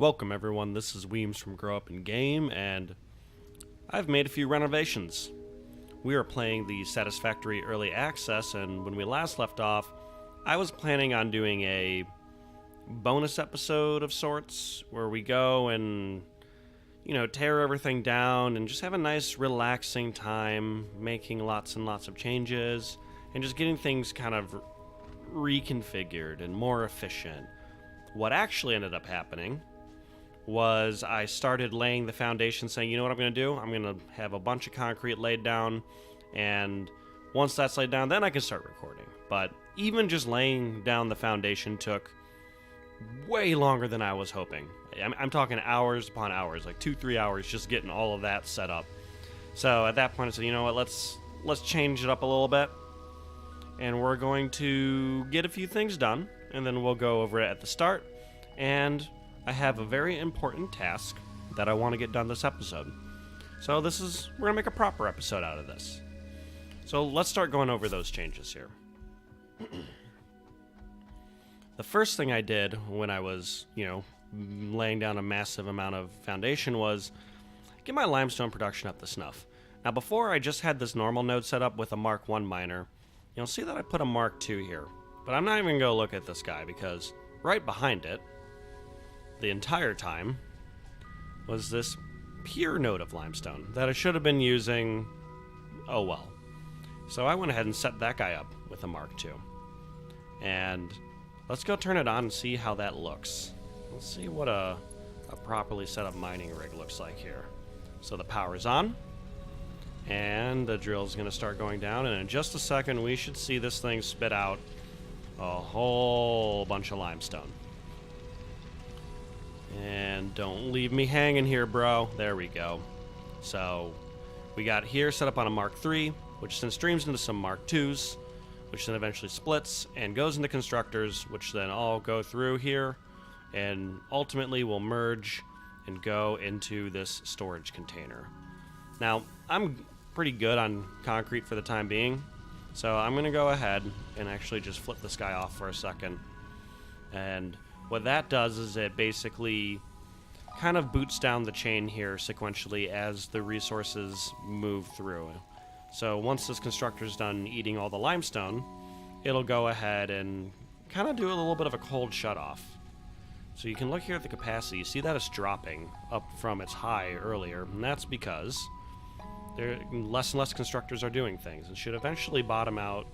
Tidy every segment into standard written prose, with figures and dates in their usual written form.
Welcome everyone, this is Weems from Grow Up and Game, and I've made a few renovations. We are playing the Satisfactory Early Access, and when we last left off, I was planning on doing a bonus episode of sorts, where we go and, tear everything down and just have a nice relaxing time, making lots and lots of changes, and just getting things kind of reconfigured and more efficient. What actually ended up happening was I started laying the foundation, saying, you know what I'm going to do? I'm going to have a bunch of concrete laid down, and once that's laid down, then I can start recording. But even just laying down the foundation took way longer than I was hoping. I'm talking hours upon hours, like 2-3 hours just getting all of that set up. So at that point I said, you know what, let's change it up a little bit, and we're going to get a few things done, and then we'll go over it at the start. And I have a very important task that I want to get done this episode. So we're going to make a proper episode out of this. So let's start going over those changes here. The first thing I did when I was, laying down a massive amount of foundation was get my limestone production up to snuff. Now before, I just had this normal node set up with a Mark 1 miner. You'll see that I put a Mark 2 here. But I'm not even going to go look at this guy, because right behind it, the entire time, was this pure node of limestone that I should have been using, oh well. So I went ahead and set that guy up with a Mark II. And let's go turn it on and see how that looks. Let's see what a properly set up mining rig looks like here. So the power's on, and the drill's going to start going down, and in just a second we should see this thing spit out a whole bunch of limestone. And don't leave me hanging here, bro. There we go. So we got here set up on a Mark III, which then streams into some Mark IIs, which then eventually splits and goes into constructors, which then all go through here and ultimately will merge and go into this storage container. Now, I'm pretty good on concrete for the time being, so I'm going to go ahead and actually just flip this guy off for a second. And what that does is it basically kind of boots down the chain here sequentially as the resources move through. So once this constructor's done eating all the limestone, it'll go ahead and kind of do a little bit of a cold shut-off. So you can look here at the capacity. You see that it's dropping up from its high earlier, and that's because less and less constructors are doing things and should eventually bottom out.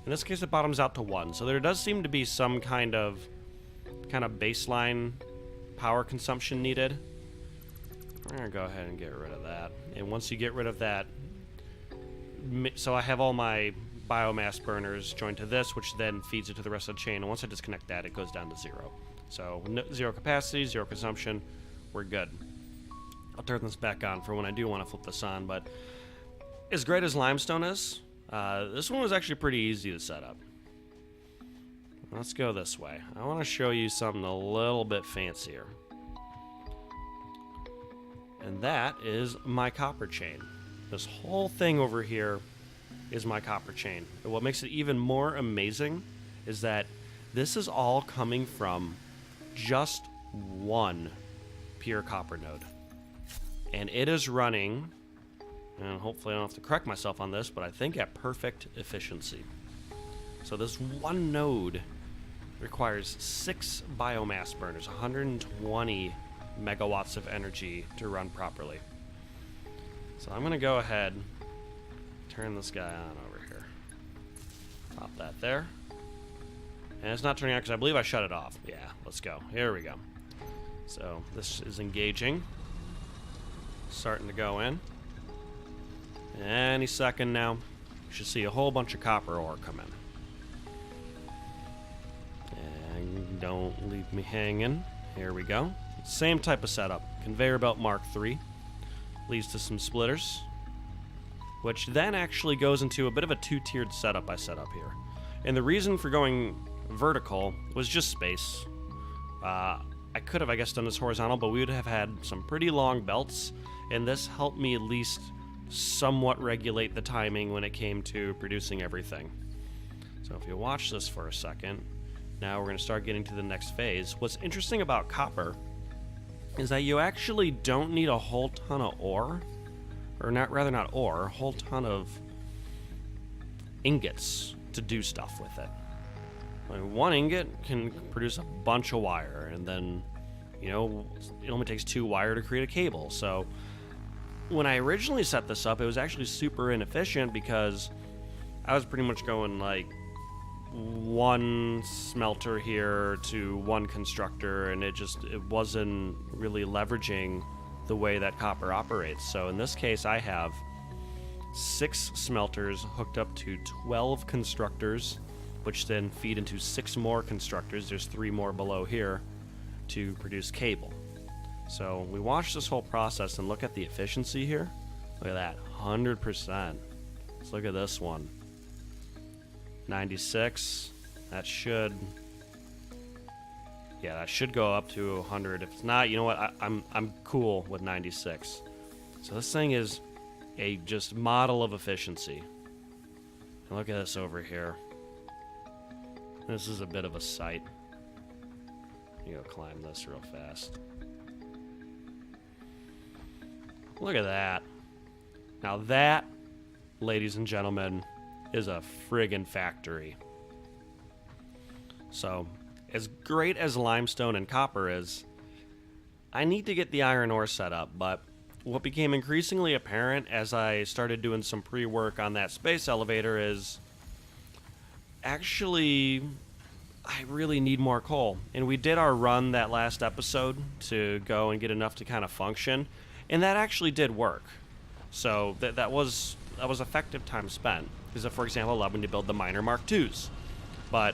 In this case, it bottoms out to 1. So there does seem to be some kind of baseline power consumption needed. We're going to go ahead and get rid of that. And once you get rid of that, so I have all my biomass burners joined to this, which then feeds it to the rest of the chain. And once I disconnect that, it goes down to 0. So zero capacity, 0 consumption, we're good. I'll turn this back on for when I do want to flip this on. But as great as limestone is, this one was actually pretty easy to set up. Let's go this way. I want to show you something a little bit fancier. And that is my copper chain. This whole thing over here is my copper chain. And what makes it even more amazing is that this is all coming from just one pure copper node. And it is running, and hopefully I don't have to correct myself on this, but I think at perfect efficiency. So this one node requires 6 biomass burners, 120 megawatts of energy to run properly. So I'm going to go ahead, turn this guy on over here. Pop that there. And it's not turning on because I believe I shut it off. Yeah, let's go. Here we go. So this is engaging. Starting to go in. Any second now, you should see a whole bunch of copper ore come in. Don't leave me hanging. Here we go. Same type of setup. Conveyor belt Mark III. Leads to some splitters, which then actually goes into a bit of a 2-tiered setup I set up here. And the reason for going vertical was just space. I could have, I guess, done this horizontal, but we would have had some pretty long belts, and this helped me at least somewhat regulate the timing when it came to producing everything. So if you watch this for a second, now we're going to start getting to the next phase. What's interesting about copper is that you actually don't need a whole ton of ore, or not ore, a whole ton of ingots to do stuff with it. Like, one ingot can produce a bunch of wire, and then, it only takes 2 wire to create a cable. So when I originally set this up, it was actually super inefficient because I was pretty much going like 1 smelter here to 1 constructor, and it wasn't really leveraging the way that copper operates. So in this case, I have 6 smelters hooked up to 12 constructors, which then feed into 6 more constructors. There's 3 more below here to produce cable. So we watch this whole process and look at the efficiency here. Look at that, 100%. Let's look at this one. 96. That should go up to 100. If it's not, you know what? I'm cool with 96. So this thing is a just model of efficiency. And look at this over here. This is a bit of a sight. You go climb this real fast. Look at that. Now that, ladies and gentlemen, is a friggin' factory. So, as great as limestone and copper is, I need to get the iron ore set up, but what became increasingly apparent as I started doing some pre-work on that space elevator is actually I really need more coal. And we did our run that last episode to go and get enough to kind of function, and that actually did work. So that was effective time spent. Because, for example, allowed me to build the miner Mark IIs. But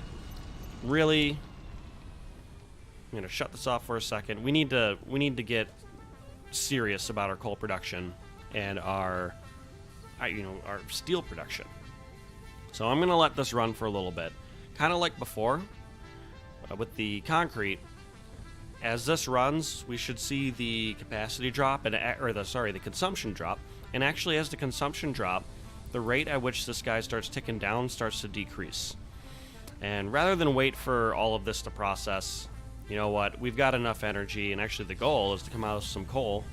really, I'm gonna shut this off for a second. We need to get serious about our coal production and our steel production. So I'm gonna let this run for a little bit, kind of like before with the concrete. As this runs, we should see the capacity drop the consumption drop. And actually, as the consumption drop, the rate at which this guy starts ticking down starts to decrease. And rather than wait for all of this to process, you know what? We've got enough energy, and actually the goal is to come out with some coal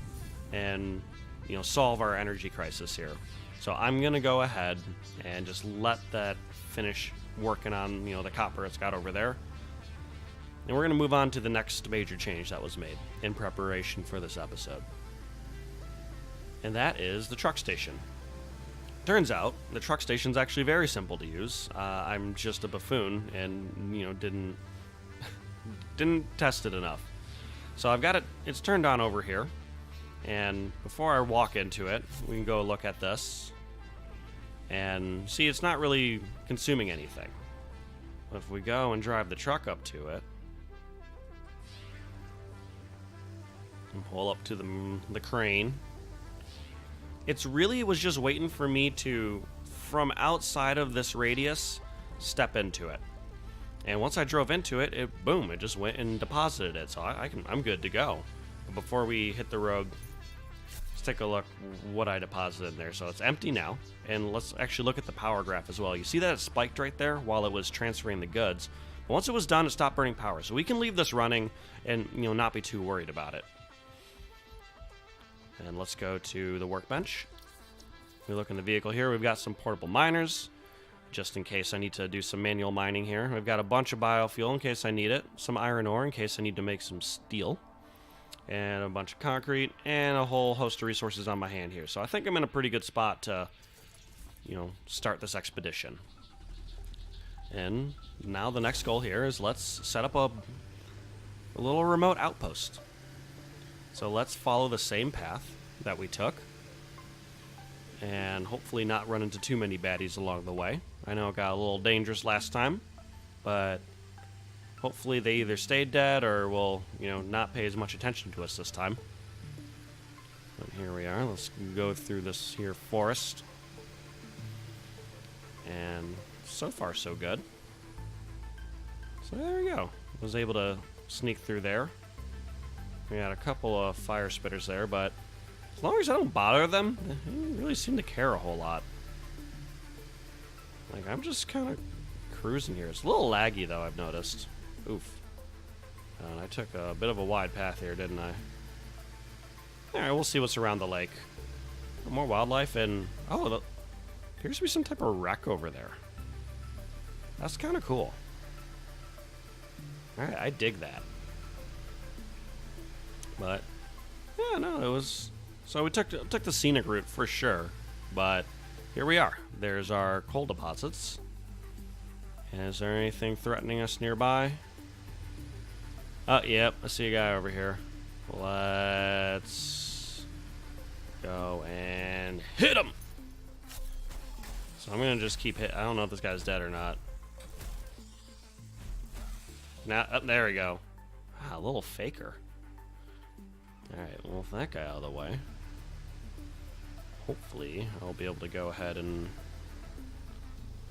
and, solve our energy crisis here. So I'm going to go ahead and just let that finish working on, the copper it's got over there. And we're going to move on to the next major change that was made in preparation for this episode. And that is the truck station. Turns out the truck station's actually very simple to use. I'm just a buffoon and didn't test it enough. So I've got it's turned on over here, and before I walk into it, we can go look at this and see it's not really consuming anything. If we go and drive the truck up to it and pull up to the crane, it was just waiting for me to, from outside of this radius, step into it. And once I drove into it, it just went and deposited it. So I'm good to go. But before we hit the road, let's take a look what I deposited in there. So it's empty now. And let's actually look at the power graph as well. You see that it spiked right there while it was transferring the goods. But once it was done, it stopped burning power. So we can leave this running and not be too worried about it. And let's go to the workbench. We look in the vehicle here. We've got some portable miners, just in case I need to do some manual mining here. We've got a bunch of biofuel in case I need it, some iron ore in case I need to make some steel, and a bunch of concrete, and a whole host of resources on my hand here. So I think I'm in a pretty good spot to, start this expedition. And now the next goal here is let's set up a little remote outpost. So let's follow the same path that we took and hopefully not run into too many baddies along the way. I know it got a little dangerous last time, but hopefully they either stayed dead or will, not pay as much attention to us this time. But here we are. Let's go through this here forest. And so far so good. So there we go. Was able to sneak through there. We got a couple of fire spitters there, but as long as I don't bother them, they don't really seem to care a whole lot. Like, I'm just kind of cruising here. It's a little laggy, though, I've noticed. Oof. I took a bit of a wide path here, didn't I? Alright, we'll see what's around the lake. More wildlife and... Oh, there appears to be some type of wreck over there. That's kind of cool. Alright, I dig that. But, yeah, no, it was... So we took the scenic route for sure. But here we are. There's our coal deposits. Is there anything threatening us nearby? Oh, yep, I see a guy over here. Let's go and hit him! So I'm gonna just keep hit. I don't know if this guy's dead or not. Now, oh, there we go. Ah, a little faker. Alright, well, with that guy out of the way, hopefully I'll be able to go ahead and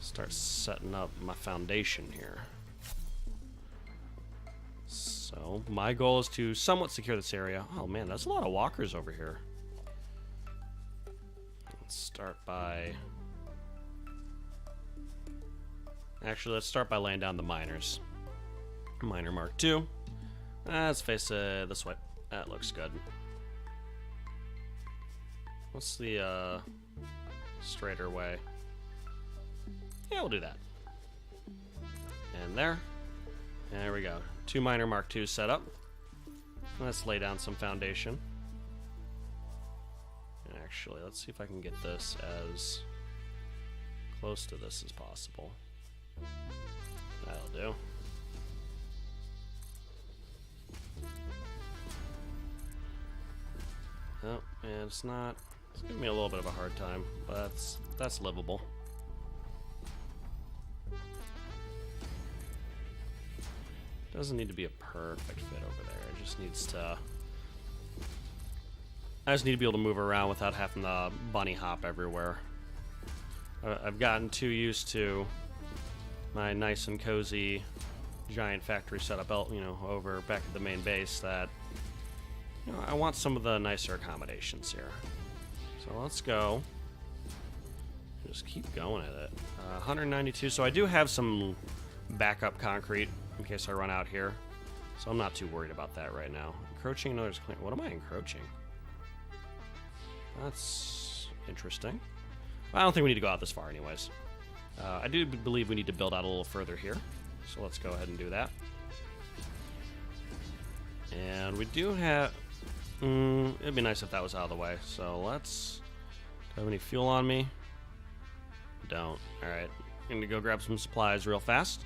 start setting up my foundation here. So, my goal is to somewhat secure this area. Oh man, that's a lot of walkers over here. Let's start by... Actually, let's start by laying down the miners. Miner Mark II. Let's face this way. That looks good. What's the straighter way? Yeah, we'll do that. And there. There we go. 2 Miner Mark II set up. Let's lay down some foundation. Actually, let's see if I can get this as close to this as possible. That'll do. Oh, and it's not... It's giving me a little bit of a hard time, but that's livable. Doesn't need to be a perfect fit over there. It just needs to... I just need to be able to move around without having to bunny hop everywhere. I've gotten too used to my nice and cozy giant factory setup, you know, over back at the main base that, you know, I want some of the nicer accommodations here. So let's go. Just keep going at it. 192. So I do have some backup concrete in case I run out here. So I'm not too worried about that right now. Encroaching another's clean. What am I encroaching? That's interesting. Well, I don't think we need to go out this far anyways. I do believe we need to build out a little further here. So let's go ahead and do that. And we do have... it'd be nice if that was out of the way. So let's... Do I have any fuel on me? Don't. Alright. I'm gonna go grab some supplies real fast.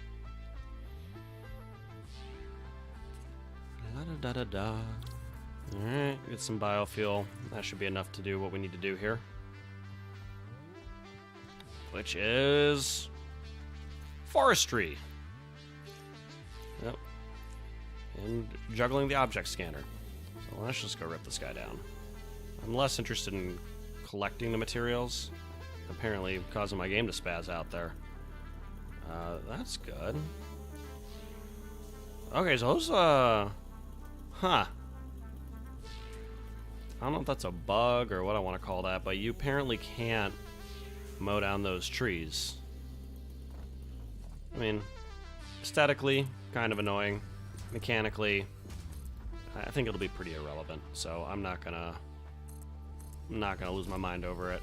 Da-da-da-da-da. Alright, get some biofuel. That should be enough to do what we need to do here. Which is... forestry. Yep. And juggling the object scanner. So let's just go rip this guy down. I'm less interested in collecting the materials. Apparently causing my game to spaz out there. That's good. Okay, so those, huh. I don't know if that's a bug or what I want to call that, but you apparently can't mow down those trees. I mean, aesthetically, kind of annoying. Mechanically, I think it'll be pretty irrelevant, so I'm not gonna lose my mind over it.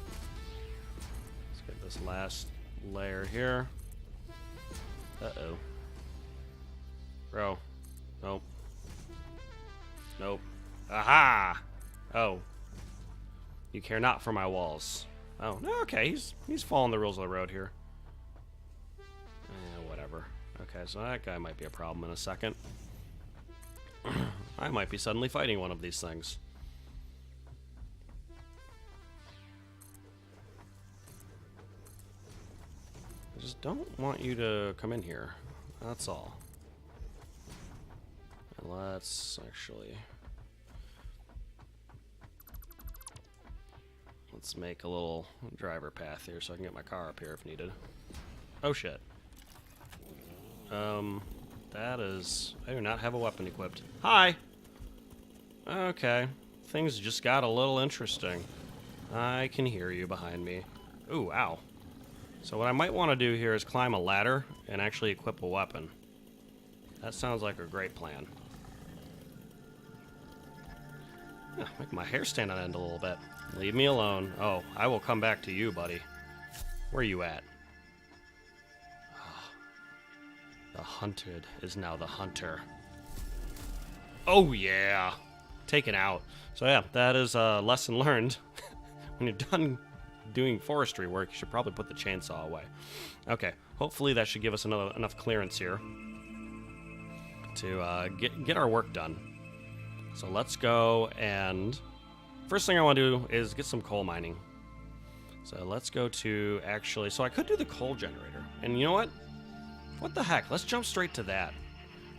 Let's get this last layer here. Uh-oh. Bro. Nope. Nope. Aha! Oh. You care not for my walls. Oh, no, okay, he's following the rules of the road here. Whatever. Okay, so that guy might be a problem in a second. I might be suddenly fighting one of these things. I just don't want you to come in here. That's all. And let's actually... Let's make a little driver path here so I can get my car up here if needed. Oh shit. That is... I do not have a weapon equipped. Hi! Okay. Things just got a little interesting. I can hear you behind me. Ooh, ow. So what I might want to do here is climb a ladder and actually equip a weapon. That sounds like a great plan. Yeah, make my hair stand on end a little bit. Leave me alone. Oh, I will come back to you, buddy. Where are you at? Oh, the hunted is now the hunter. Oh, yeah. Taken out. So, yeah, that is a lesson learned. When you're done doing forestry work, you should probably put the chainsaw away. Okay, hopefully that should give us enough clearance here to get our work done. So let's go, and first thing I want to do is get some coal mining. So let's go to, actually, so I could do the coal generator. And you know what? What the heck? Let's jump straight to that.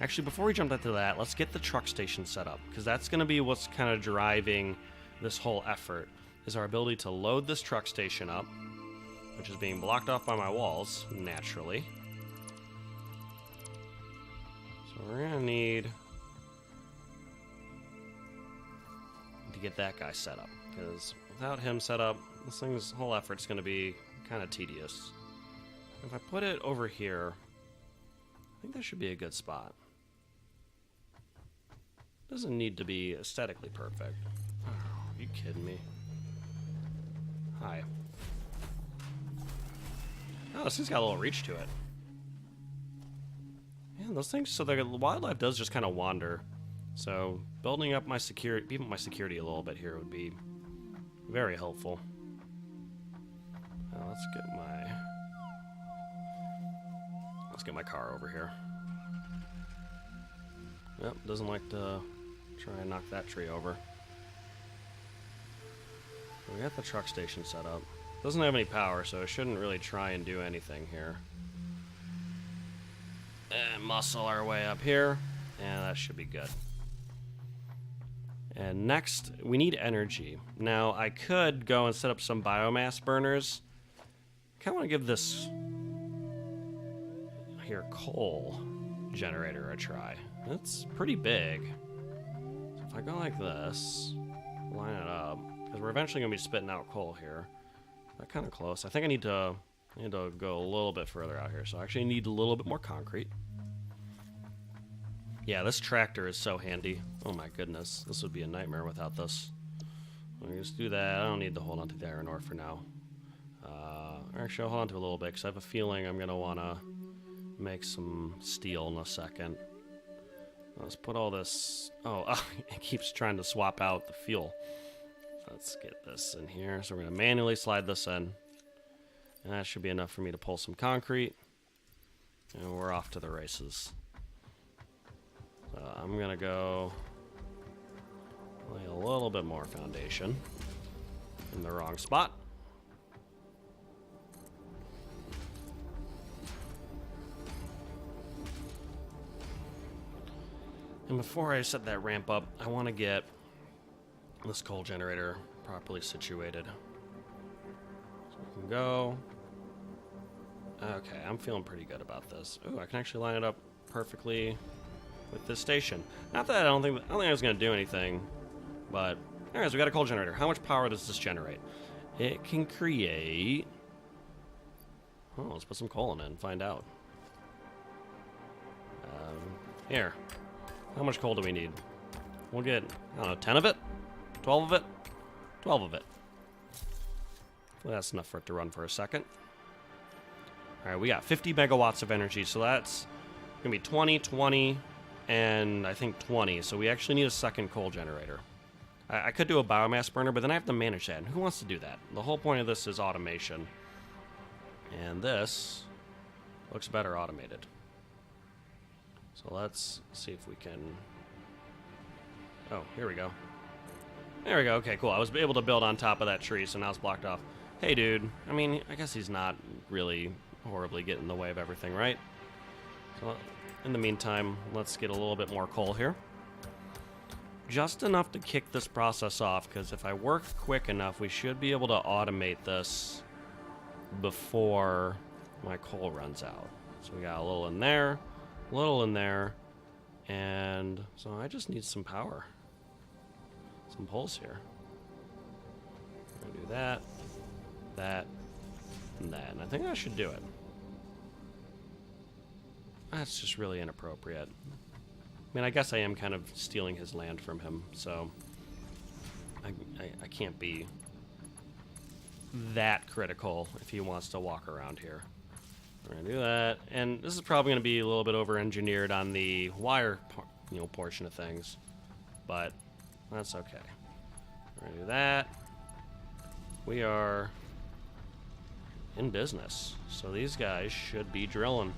Actually, before we jump into that, let's get the truck station set up, because that's going to be what's kind of driving this whole effort, is our ability to load this truck station up, which is being blocked off by my walls, naturally. So we're going to need to get that guy set up, because without him set up, this whole effort's going to be kind of tedious. If I put it over here, I think that should be a good spot. Doesn't need to be aesthetically perfect. Oh, are you kidding me? Hi. Oh, this thing's got a little reach to it. Yeah, those things, so the wildlife does just kind of wander. So building up my security, beefing up my security a little bit here would be very helpful. Let's get my car over here. Yep, doesn't like to try and knock that tree over. We got the truck station set up. Doesn't have any power, so it shouldn't really try and do anything here. And muscle our way up here, and that should be good. And next, we need energy. Now, I could go and set up some biomass burners. I kind of want to give this here coal generator a try. It's pretty big. So if I go like this, line it up, because we're eventually going to be spitting out coal here. That's kind of close. I think I need to go a little bit further out here. So I actually need a little bit more concrete. Yeah, this tractor is so handy. Oh my goodness, this would be a nightmare without this. Let me just do that. I don't need to hold on to the iron ore for now. Actually, I'll hold on to a little bit because I have a feeling I'm going to want to make some steel in a second. Let's put all this... Oh, it keeps trying to swap out the fuel. Let's get this in here. So we're going to manually slide this in. And that should be enough for me to pull some concrete. And we're off to the races. So I'm going to go lay a little bit more foundation in the wrong spot. And before I set that ramp up, I want to get this coal generator properly situated. So we can go. Okay, I'm feeling pretty good about this. Ooh, I can actually line it up perfectly with this station. Not that I don't think I was going to do anything, but anyways, we got a coal generator. How much power does this generate? It can create... Oh, let's put some coal in it and find out. Here. How much coal do we need? We'll get, I don't know, 10 of it? 12 of it? 12 of it. Well, that's enough for it to run for a second. Alright, we got 50 megawatts of energy, so that's going to be 20, 20, and I think 20. So we actually need a second coal generator. I could do a biomass burner, but then I have to manage that. And who wants to do that? The whole point of this is automation. And this looks better automated. So let's see if we can... Oh, here we go. There we go. Okay, cool. I was able to build on top of that tree, so now it's blocked off. Hey, dude. I mean, I guess he's not really horribly getting in the way of everything, right? So in the meantime, let's get a little bit more coal here. Just enough to kick this process off, because if I work quick enough, we should be able to automate this before my coal runs out. So we got a little in there, a little in there, and so I just need some power. Some poles here. I'm gonna do that, that, and that, and I think that should do it. That's just really inappropriate. I mean, I guess I am kind of stealing his land from him, so I can't be that critical if he wants to walk around here. We're gonna do that, and this is probably gonna be a little bit over-engineered on the wire, portion of things, but that's okay. We're gonna do that. We are in business, so these guys should be drilling.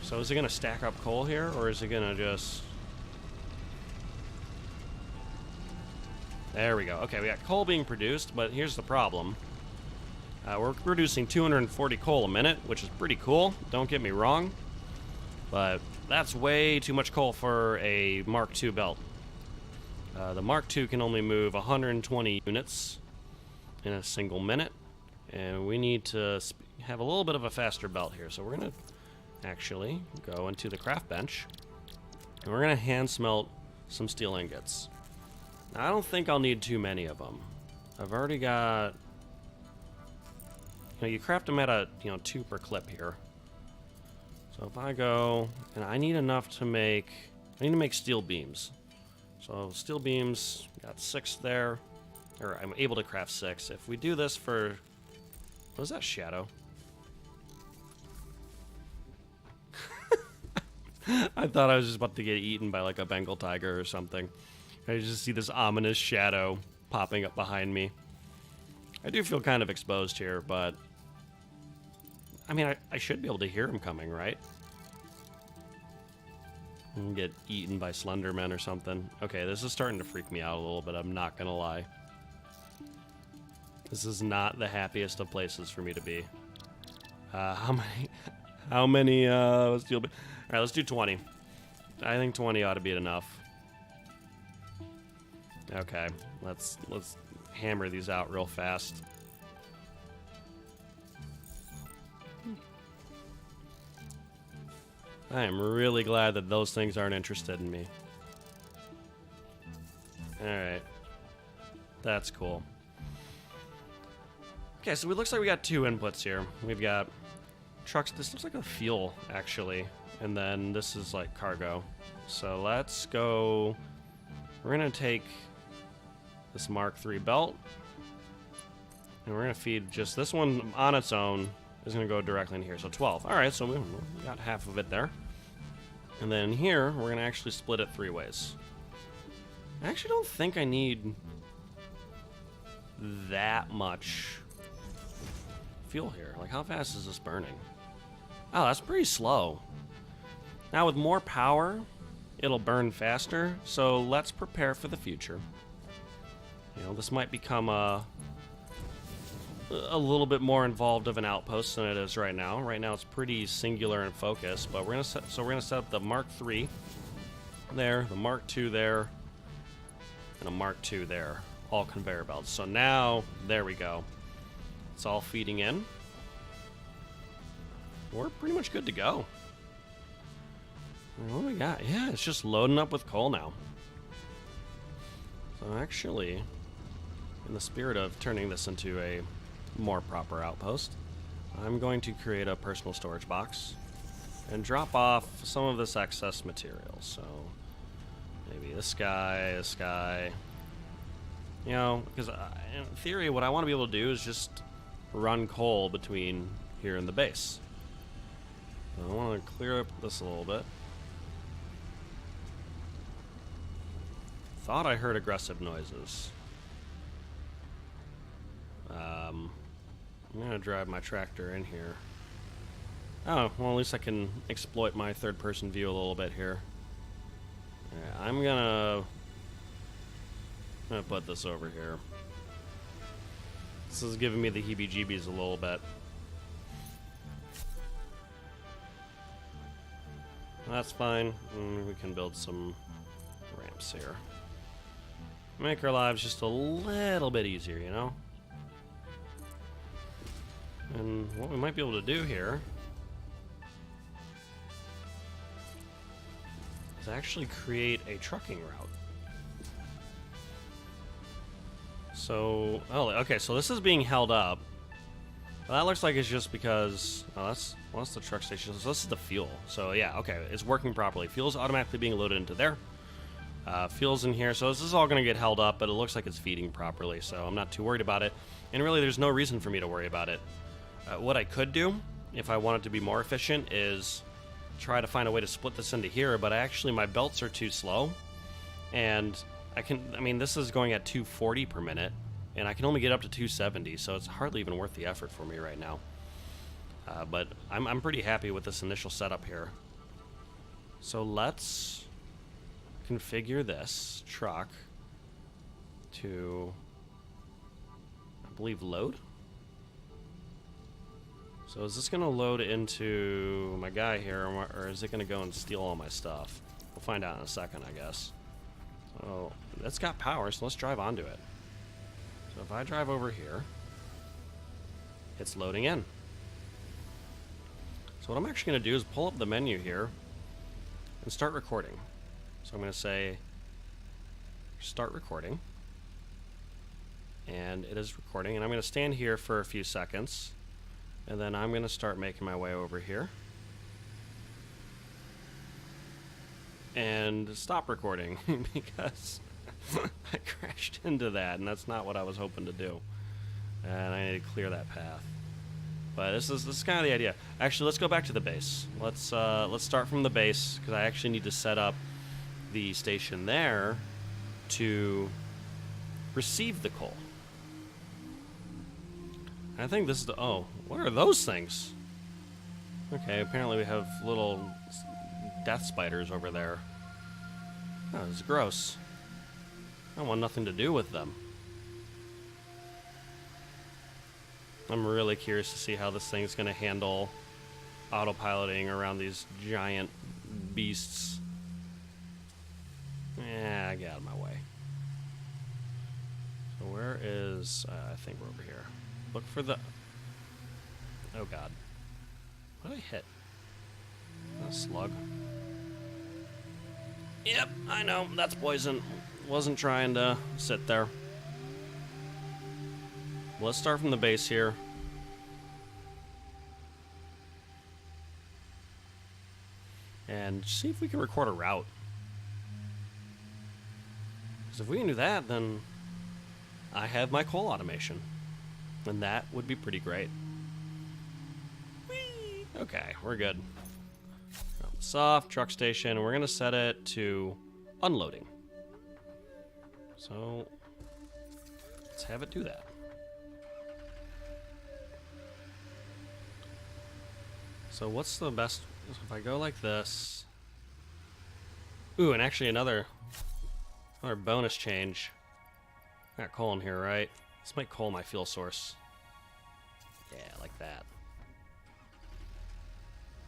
So is it gonna stack up coal here, or is it gonna just... There we go. Okay, we got coal being produced, but here's the problem. We're producing 240 coal a minute, which is pretty cool, don't get me wrong, but that's way too much coal for a Mark II belt. The Mark II can only move 120 units in a single minute, and we need to have a little bit of a faster belt here. So we're going to actually go into the craft bench, and we're going to hand smelt some steel ingots. Now, I don't think I'll need too many of them. I've already got... You craft them at a, 2 per clip here. So if I go, and I need enough to make... I need to make steel beams. So steel beams, got 6 there. Or I'm able to craft 6. If we do this for... What was that shadow? I thought I was just about to get eaten by like a Bengal tiger or something. I just see this ominous shadow popping up behind me. I do feel kind of exposed here, but... I mean, I should be able to hear him coming, right? And get eaten by Slendermen or something. Okay, this is starting to freak me out a little bit, I'm not gonna lie. This is not the happiest of places for me to be. How many steel... Alright, let's do 20. I think 20 ought to be enough. Okay, let's hammer these out real fast. I am really glad that those things aren't interested in me. Alright. That's cool. Okay, so it looks like we got 2 inputs here. We've got trucks. This looks like a fuel, actually. And then this is like cargo. So let's go... We're going to take this Mark III belt. And we're going to feed just this one on its own. Is going to go directly in here. So 12. Alright, so we got half of it there. And then here, we're going to actually split it 3 ways. I actually don't think I need that much fuel here. Like, how fast is this burning? Oh, that's pretty slow. Now, with more power, it'll burn faster. So let's prepare for the future. This might become a little bit more involved of an outpost than it is right now. Right now it's pretty singular and focused, but we're gonna set up the Mark III there, the Mark II there, and a Mark II there, all conveyor belts. So now, there we go. It's all feeding in. We're pretty much good to go. What do we got? Yeah, it's just loading up with coal now. So actually, in the spirit of turning this into a more proper outpost, I'm going to create a personal storage box and drop off some of this excess material. So maybe this guy, because in theory what I want to be able to do is just run coal between here and the base. So I want to clear up this a little bit. Thought I heard aggressive noises. I'm gonna drive my tractor in here. Oh, well, at least I can exploit my third-person view a little bit here. Yeah, I'm gonna put this over here. This is giving me the heebie-jeebies a little bit. That's fine. We can build some ramps here. Make our lives just a little bit easier, And what we might be able to do here is actually create a trucking route. So, okay, so this is being held up. Well, that looks like it's just because, that's the truck station. So this is the fuel. So yeah, okay, it's working properly. Fuel is automatically being loaded into there. Fuel's in here, so this is all going to get held up, but it looks like it's feeding properly, so I'm not too worried about it. And really, there's no reason for me to worry about it. What I could do, if I wanted to be more efficient, is try to find a way to split this into here, but actually my belts are too slow, and I mean, this is going at 240 per minute, and I can only get up to 270, so it's hardly even worth the effort for me right now. But I'm pretty happy with this initial setup here. So let's configure this truck to, I believe, load. So is this going to load into my guy here, or is it going to go and steal all my stuff? We'll find out in a second, I guess. So it's got power, so let's drive onto it. So if I drive over here, it's loading in. So what I'm actually going to do is pull up the menu here and start recording. So I'm going to say start recording, and it is recording, and I'm going to stand here for a few seconds, and then I'm going to start making my way over here and stop recording because I crashed into that, and that's not what I was hoping to do, and I need to clear that path. But this is kind of the idea. Actually, let's go back to the base. Let's start from the base, because I actually need to set up the station there to receive the coal. I think this is the... Oh, what are those things? Okay, apparently we have little death spiders over there. Oh, it's gross. I want nothing to do with them. I'm really curious to see how this thing's going to handle autopiloting around these giant beasts. Yeah, get out of my way. So where is... I think we're over here. Look for the... Oh, God. What did I hit? A slug. Yep, I know. That's poison. Wasn't trying to sit there. Let's start from the base here. And see if we can record a route. Because if we can do that, then I have my coal automation. And that would be pretty great. Whee! Okay, we're good. Soft truck station, and we're going to set it to unloading. So let's have it do that. So what's the best... If I go like this... Ooh, and actually another bonus change. I got coal in here, right? Let's make coal my fuel source. Yeah, like that.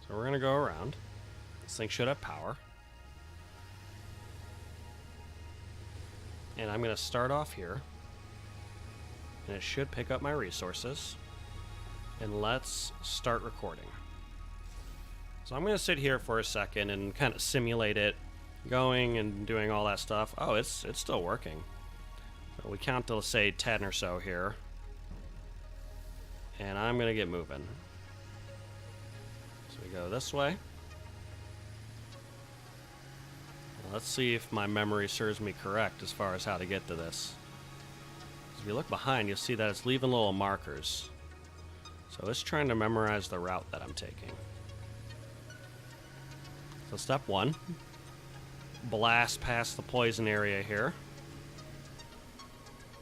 So we're going to go around. This thing should have power. And I'm going to start off here. And it should pick up my resources. And let's start recording. So I'm going to sit here for a second and kind of simulate it going and doing all that stuff. Oh, it's still working. So we count to, say, 10 or so here. And I'm going to get moving. So we go this way. Let's see if my memory serves me correct as far as how to get to this. If you look behind, you'll see that it's leaving little markers. So it's trying to memorize the route that I'm taking. So step 1, blast past the poison area here.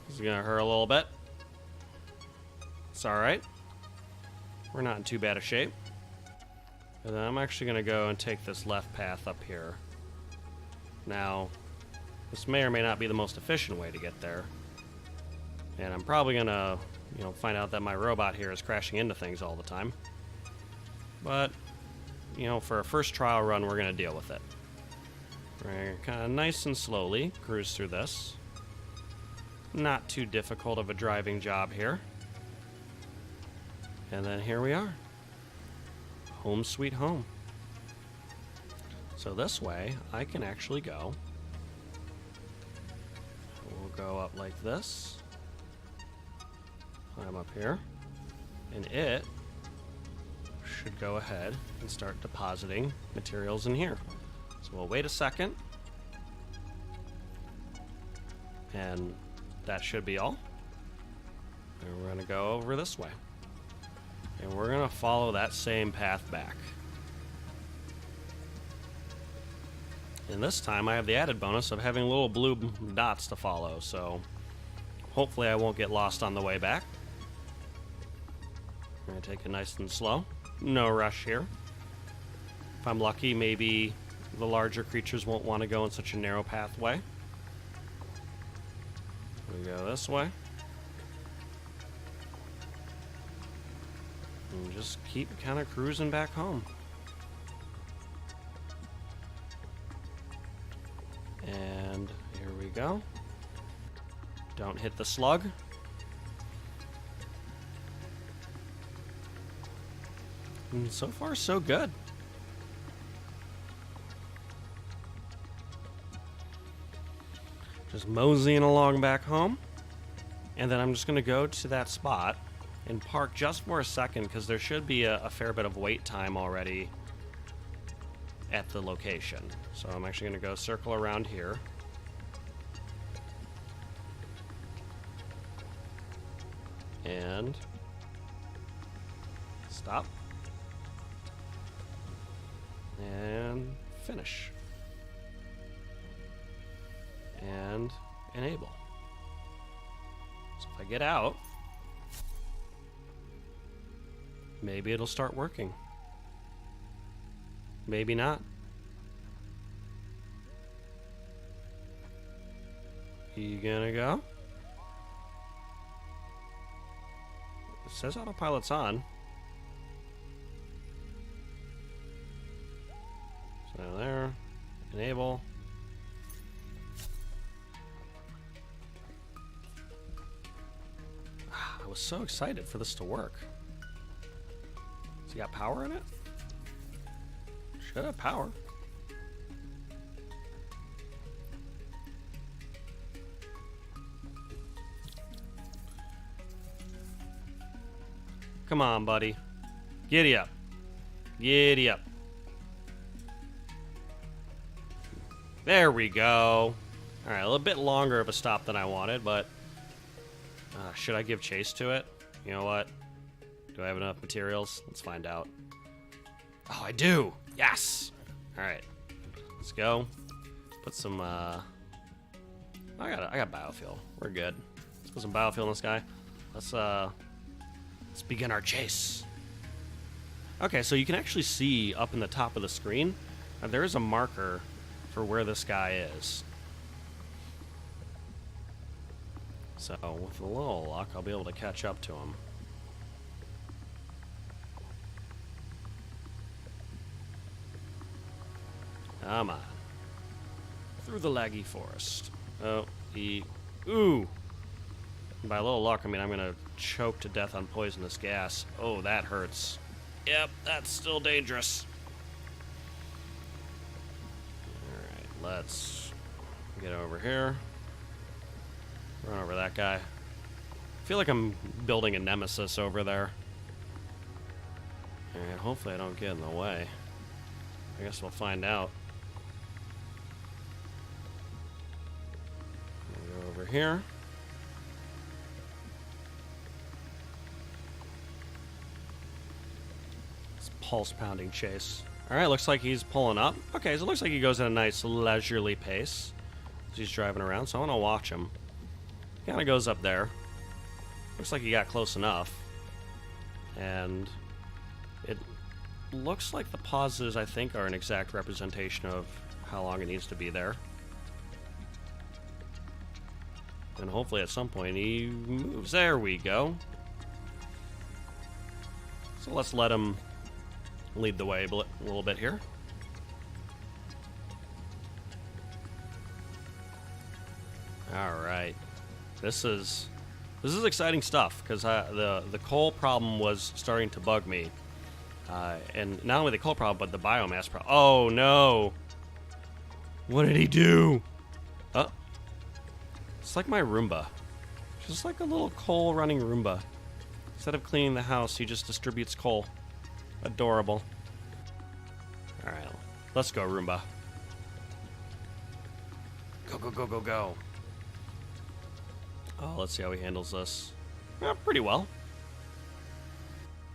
This is going to hurt a little bit. It's alright. We're not in too bad a shape. And then I'm actually going to go and take this left path up here. Now, this may or may not be the most efficient way to get there. And I'm probably going to, find out that my robot here is crashing into things all the time. But, for a first trial run, we're going to deal with it. We're going to kind of nice and slowly cruise through this. Not too difficult of a driving job here. And then here we are. Home sweet home. So this way, I can actually go. We'll go up like this. Climb up here. And it should go ahead and start depositing materials in here. So we'll wait a second. And that should be all. And we're gonna go over this way. And we're gonna follow that same path back. And this time I have the added bonus of having little blue dots to follow, so hopefully I won't get lost on the way back. I'm gonna take it nice and slow. No rush here. If I'm lucky, maybe the larger creatures won't want to go in such a narrow pathway. We go this way. And just keep kind of cruising back home. And here we go. Don't hit the slug. And so far, so good. Just moseying along back home. And then I'm just going to go to that spot and park just for a second, because there should be a fair bit of wait time already at the location. So I'm actually going to go circle around here. And stop. And finish. And enable. So if I get out, maybe it'll start working. Maybe not. You gonna go? It says autopilot's on. So there, enable. I was so excited for this to work. Has he got power in it? Should have power. Come on, buddy. Giddy up. Giddy up. There we go. Alright, a little bit longer of a stop than I wanted, but should I give chase to it? You know what? Do I have enough materials? Let's find out. Oh, I do! Yes! Alright. Let's go. Put some, I got biofuel. We're good. Let's put some biofuel in this guy. Let's begin our chase. Okay, so you can actually see up in the top of the screen, there is a marker for where this guy is. So, with a little luck, I'll be able to catch up to him. Come on. Through the laggy forest. Oh, ooh! By a little luck, I mean I'm gonna choke to death on poisonous gas. Oh, that hurts. Yep, that's still dangerous. Alright, let's get over here. Run over that guy. I feel like I'm building a nemesis over there. And hopefully I don't get in the way. I guess we'll find out. Go over here. It's pulse pounding chase. Alright, looks like he's pulling up. Okay, so it looks like he goes at a nice leisurely pace as he's driving around, so I want to watch him. Kind of goes up there. Looks like he got close enough. And it looks like the pauses, I think, are an exact representation of how long it needs to be there. And hopefully at some point he moves. There we go. So let's let him lead the way a little bit here. All right. This is exciting stuff, because the coal problem was starting to bug me, and not only the coal problem, but the biomass problem. Oh no! What did he do? It's like my Roomba, just like a little coal running Roomba. Instead of cleaning the house, he just distributes coal. Adorable. All right, let's go, Roomba. Go go go go go. Oh, let's see how he handles this. Pretty well.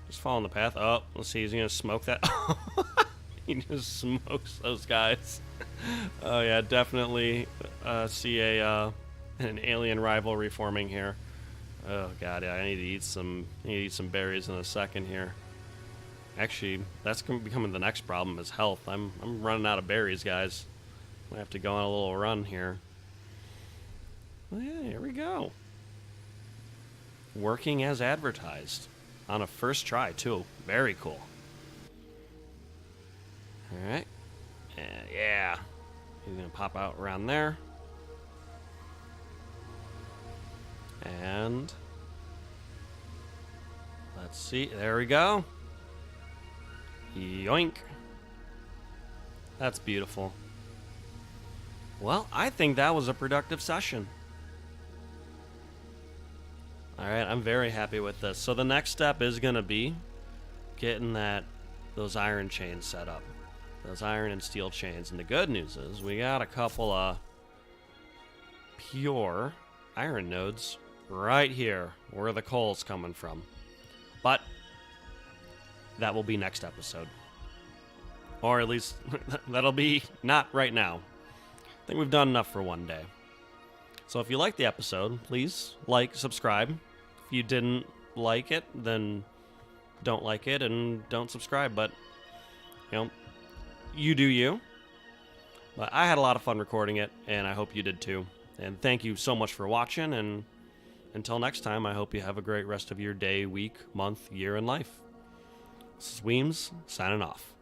Just following the path. Oh, let's see. He's going to smoke that. He just smokes those guys. Oh, yeah, definitely see an alien rivalry forming here. Oh, God, yeah, I need to eat some berries in a second here. Actually, that's becoming the next problem is health. I'm running out of berries, guys. I have to go on a little run here. Well, yeah, here we go. Working as advertised. On a first try, too. Very cool. Alright. Yeah. He's going to pop out around there. And let's see. There we go. Yoink. That's beautiful. Well, I think that was a productive session. Alright, I'm very happy with this. So the next step is going to be getting those iron chains set up. Those iron and steel chains. And the good news is we got a couple of pure iron nodes right here where the coal's coming from. But that will be next episode. Or at least that'll be not right now. I think we've done enough for one day. So if you liked the episode, please like, subscribe. If you didn't like it, then don't like it and don't subscribe. But, you do you. But I had a lot of fun recording it, and I hope you did too. And thank you so much for watching, and until next time, I hope you have a great rest of your day, week, month, year, and life. This is Weems, signing off.